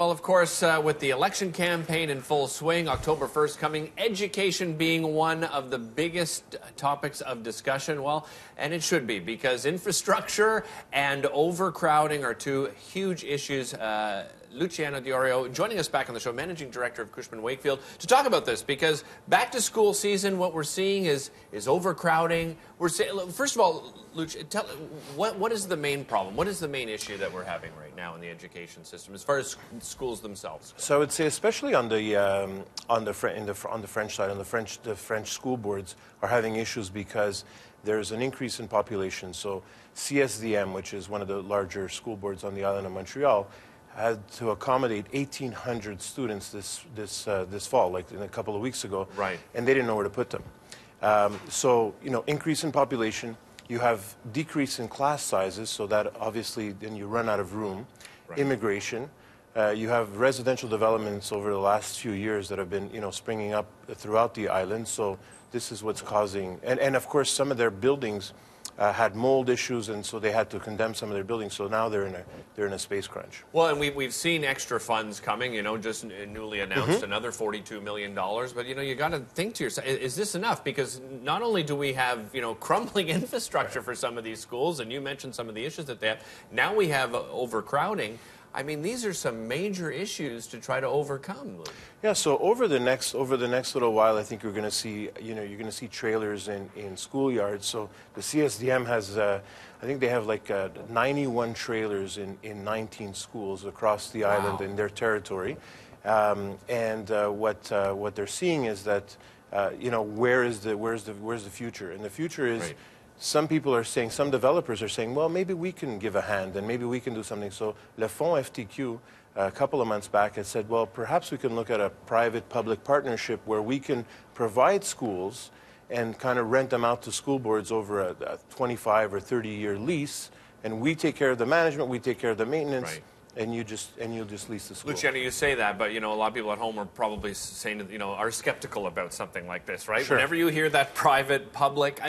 Well, of course, with the election campaign in full swing, October 1st coming, education being one of the biggest topics of discussion. Well, and it should be, because infrastructure and overcrowding are two huge issues. Luciano Diorio joining us back on the show, Managing Director of Cushman Wakefield, to talk about this, because back to school season, what we're seeing is overcrowding. First of all, Luciano, tell what is the main problem? What is the main issue that we're having right now in the education system as far as schools themselves? So I would say, especially on the French side, the French school boards are having issues because there's an increase in population. So CSDM, which is one of the larger school boards on the island of Montreal, had to accommodate 1,800 students this fall, like a couple of weeks ago, right? And they didn't know where to put them. So increase in population, you have decrease in class sizes, so that obviously then you run out of room. Right. Immigration, you have residential developments over the last few years that have been springing up throughout the island. So this is what's causing, and of course some of their buildings had mold issues, and so they had to condemn some of their buildings. So now they're in a space crunch. Well, and we've seen extra funds coming. just newly announced another $42 million. But you got to think to yourself: is this enough? Because not only do we have crumbling infrastructure for some of these schools, and you mentioned some of the issues that they have. Now we have overcrowding. I mean, these are some major issues to try to overcome. Yeah. So over the next little while, I think you're going to see you're going to see trailers in schoolyards. So the CSDM has, I think they have like 91 trailers in 19 schools across the island in their territory. And what they're seeing is that where's the future? And the future is. Right. Some people are saying, some developers are saying, well, maybe we can give a hand and maybe we can do something. So Le Fonds FTQ, a couple of months back, had said, well, perhaps we can look at a private-public partnership where we can provide schools and kind of rent them out to school boards over a 25 or 30-year lease, and we take care of the management, we take care of the maintenance. Right. And you'll just lease the school. Luciano, you say that, but a lot of people at home are probably saying, are skeptical about something like this, right? Sure. Whenever you hear that private, public,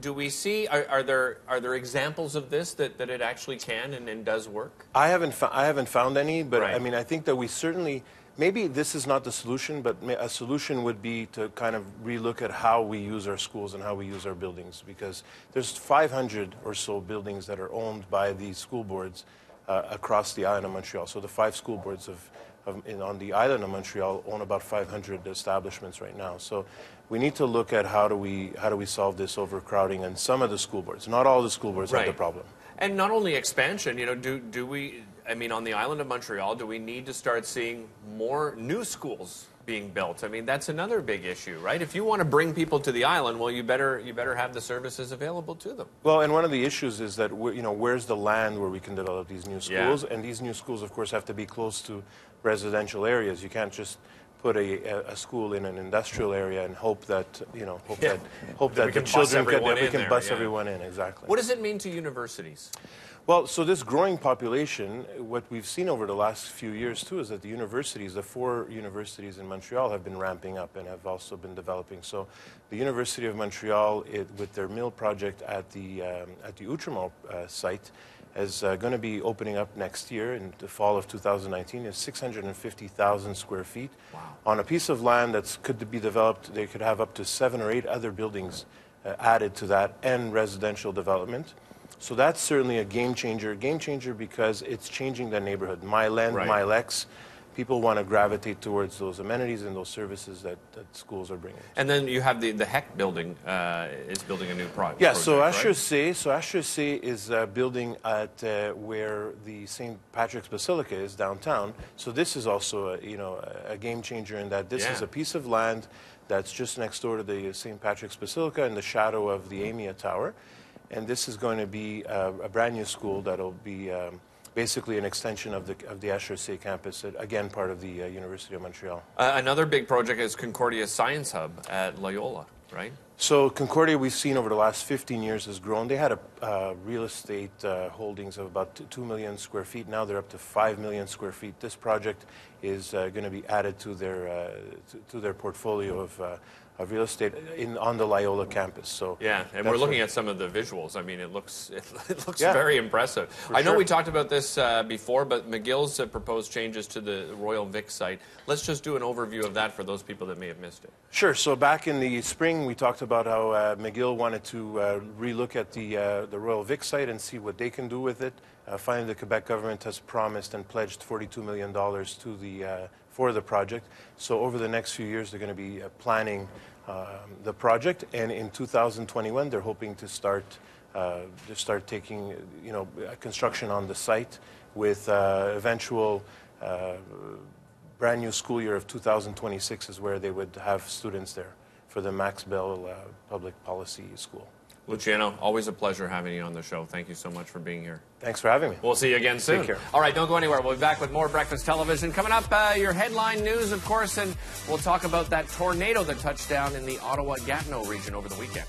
do we see? Are there examples of this that it actually can and does work? I haven't found any, but right. I mean, I think that we certainly. Maybe this is not the solution, but a solution would be to kind of relook at how we use our schools and how we use our buildings, because there's 500 or so buildings that are owned by these school boards. Across the island of Montreal. So the 5 school boards on the island of Montreal own about 500 establishments right now. So we need to look at how do we solve this overcrowding in some of the school boards. Not all the school boards have the problem. And not only expansion, do we, I mean, on the island of Montreal, do we need to start seeing more new schools being built? I mean, that's another big issue, right? If you want to bring people to the island, well, you better have the services available to them. Well, and one of the issues is that where's the land where we can develop these new schools? Yeah. And these new schools, of course, have to be close to residential areas. You can't just put a school in an industrial area and hope that the children can bus everyone in. Exactly. What does it mean to universities? Well, so this growing population, what we've seen over the last few years, too, is that the universities, the 4 universities in Montreal, have been ramping up and have also been developing. So the University of Montreal, with their mill project at the Outremont site, is going to be opening up next year in the fall of 2019. It's 650,000 square feet. Wow. On a piece of land that could be developed. They could have up to 7 or 8 other buildings added to that, and residential development. So that's certainly a game changer because it's changing the neighborhood. My land, my Lex. People want to gravitate towards those amenities and those services that schools are bringing. And then you have the Heck building is building a new project. Yeah, so HEC is building at where the St. Patrick's Basilica is downtown. So this is also a game changer in that this is a piece of land that's just next door to the St. Patrick's Basilica in the shadow of the Amia Tower. And this is going to be a brand new school that'll be basically an extension of the HEC campus, again part of the University of Montreal. Another big project is Concordia Science Hub at Loyola. right? So Concordia, we've seen over the last 15 years, has grown. They had a real estate holdings of about 2 million square feet. Now they're up to 5 million square feet. This project is going to be added to their portfolio of real estate on the Loyola campus. So yeah, and we're looking at some of the visuals. I mean, it looks very impressive. I know we talked about this before, but McGill's proposed changes to the Royal Vic site. Let's just do an overview of that for those people that may have missed it. Sure. So back in the spring, we talked about how McGill wanted to relook at the Royal Vic site and see what they can do with it. Finally, the Quebec government has promised and pledged $42 million for the project. So over the next few years, they're going to be planning the project, and in 2021, they're hoping to start taking construction on the site with eventual brand new school year of 2026 is where they would have students there for the Max Bell Public Policy School. Luciano, always a pleasure having you on the show. Thank you so much for being here. Thanks for having me. We'll see you again soon. Take care. All right, don't go anywhere. We'll be back with more Breakfast Television. Coming up, your headline news, of course, and we'll talk about that tornado that touched down in the Ottawa-Gatineau region over the weekend.